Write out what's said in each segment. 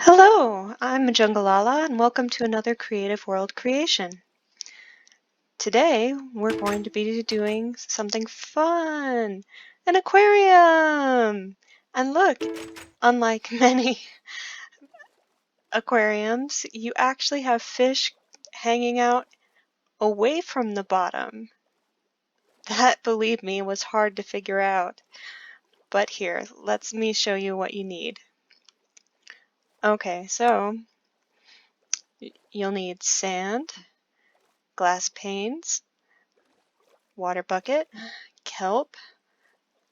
Hello, I'm Jungalala and welcome to another Creative World creation. Today we're going to be doing something fun, an aquarium! And look, unlike many aquariums, you actually have fish hanging out away from the bottom. That, believe me, was hard to figure out. But here, let me show you what you need. Okay, so you'll need sand, glass panes, water bucket, kelp,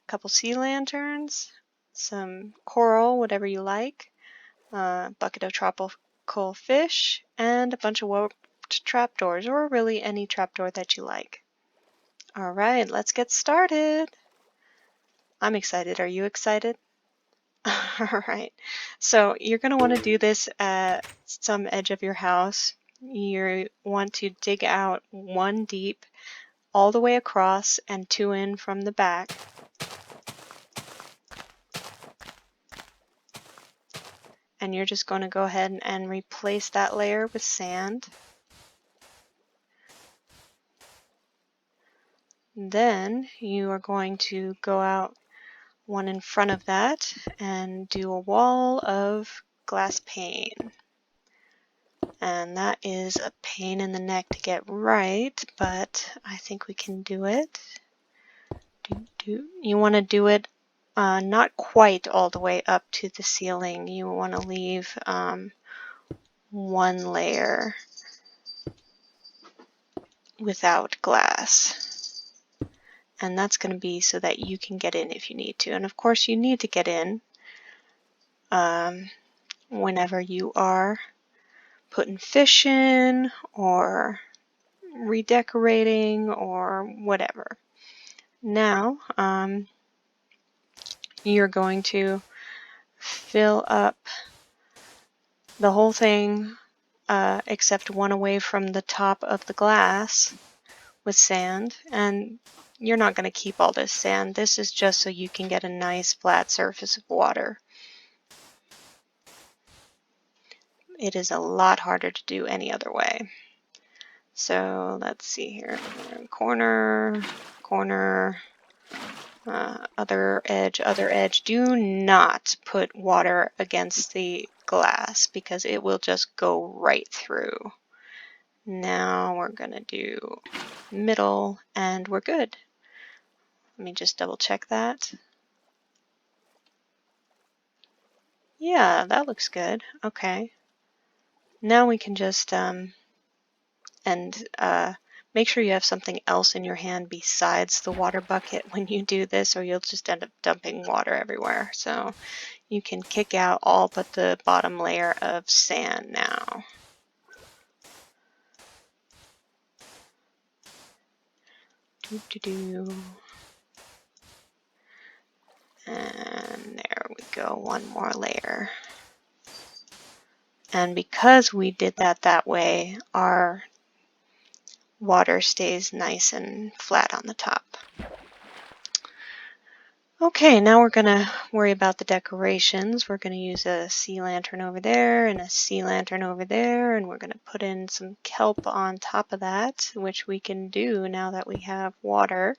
a couple sea lanterns, some coral, whatever you like, a bucket of tropical fish, and a bunch of warped trapdoors, or really any trapdoor that you like. Alright, let's get started. I'm excited. Are you excited? Alright, so you're going to want to do this at some edge of your house. You want to dig out one deep all the way across and two in from the back. And you're just going to go ahead and replace that layer with sand. Then you are going to go out one in front of that and do a wall of glass pane. And that is a pain in the neck to get right, but I think we can do it. You want to do it not quite all the way up to the ceiling. You want to leave one layer without glass. And that's going to be so that you can get in if you need to. And of course you need to get in whenever you are putting fish in or redecorating or whatever. Now you're going to fill up the whole thing except one away from the top of the glass with sand. And you're not going to keep all this sand. This is just so you can get a nice flat surface of water. It is a lot harder to do any other way. So let's see here. Corner, corner, other edge. Do not put water against the glass because it will just go right through. Now we're going to do middle and we're good. Let me just double check that. Yeah, that looks good. Okay. Now we can just make sure you have something else in your hand besides the water bucket when you do this, or you'll just end up dumping water everywhere. So you can kick out all but the bottom layer of sand now. And there we go, one more layer. And because we did that way, our water stays nice and flat on the top. Okay, now we're going to worry about the decorations. We're going to use a sea lantern over there and a sea lantern over there, and we're going to put in some kelp on top of that, which we can do now that we have water.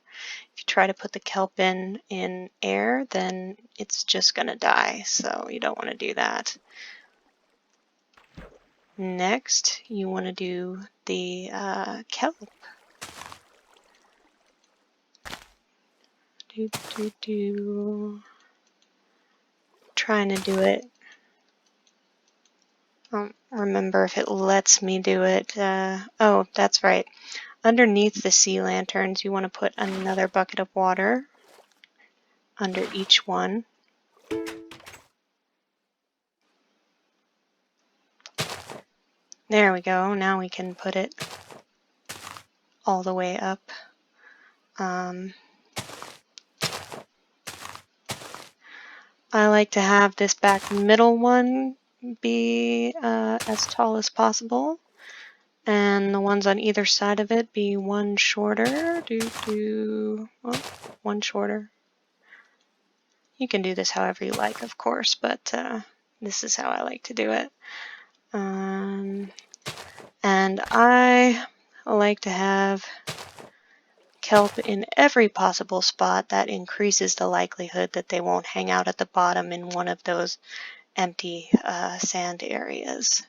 If you try to put the kelp in air, then it's just going to die, so you don't want to do that. Next, you want to do the kelp. Trying to do it. I don't remember if it lets me do it. Oh, that's right. Underneath the sea lanterns, you want to put another bucket of water under each one. There we go. Now we can put it all the way up. I like to have this back middle one be as tall as possible, and the ones on either side of it be one shorter. Well, one shorter. You can do this however you like, of course, but This is how I like to do it. And I like to have kelp in every possible spot. That increases the likelihood that they won't hang out at the bottom in one of those empty sand areas,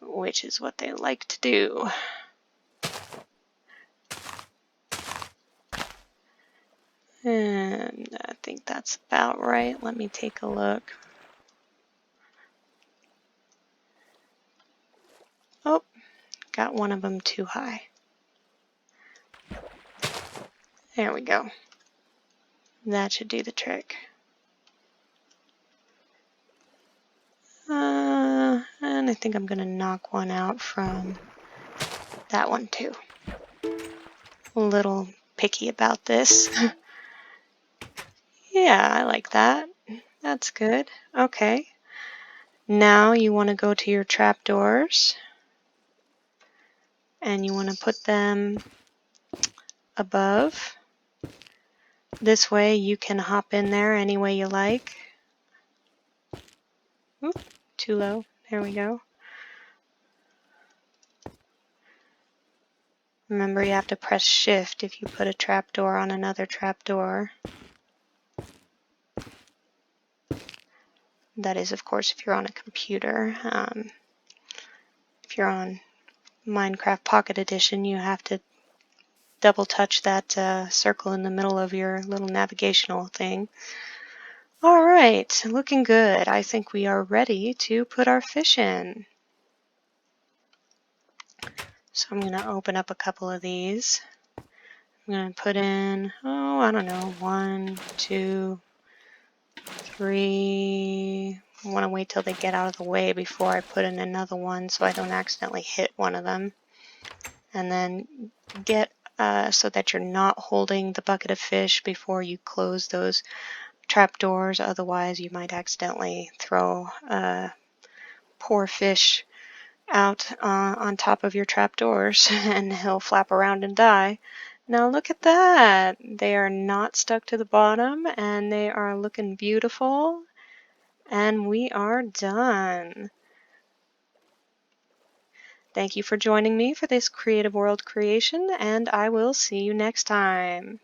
which is what they like to do. And I think that's about right. Let me take a look. Oh, got one of them too high. There we go. That should do the trick. And I think I'm going to knock one out from that one too. A little picky about this. Yeah, I like that. That's good. Okay. Now you want to go to your trapdoors and you want to put them above. This way you can hop in there any way you like. Oop, too low. There we go. Remember, you have to press shift if you put a trapdoor on another trapdoor. That is, of course, if you're on a computer. If you're on Minecraft Pocket Edition, you have to double touch that circle in the middle of your little navigational thing. All right, looking good. I think we are ready to put our fish in. So I'm going to open up a couple of these. I'm going to put in, oh, I don't know, 1, 2, 3. I want to wait till they get out of the way before I put in another one so I don't accidentally hit one of them. And then get so that you're not holding the bucket of fish before you close those trapdoors. Otherwise, you might accidentally throw poor fish out on top of your trapdoors and he'll flap around and die. Now look at that. They are not stuck to the bottom and they are looking beautiful. And we are done. Thank you for joining me for this Creative World creation, and I will see you next time.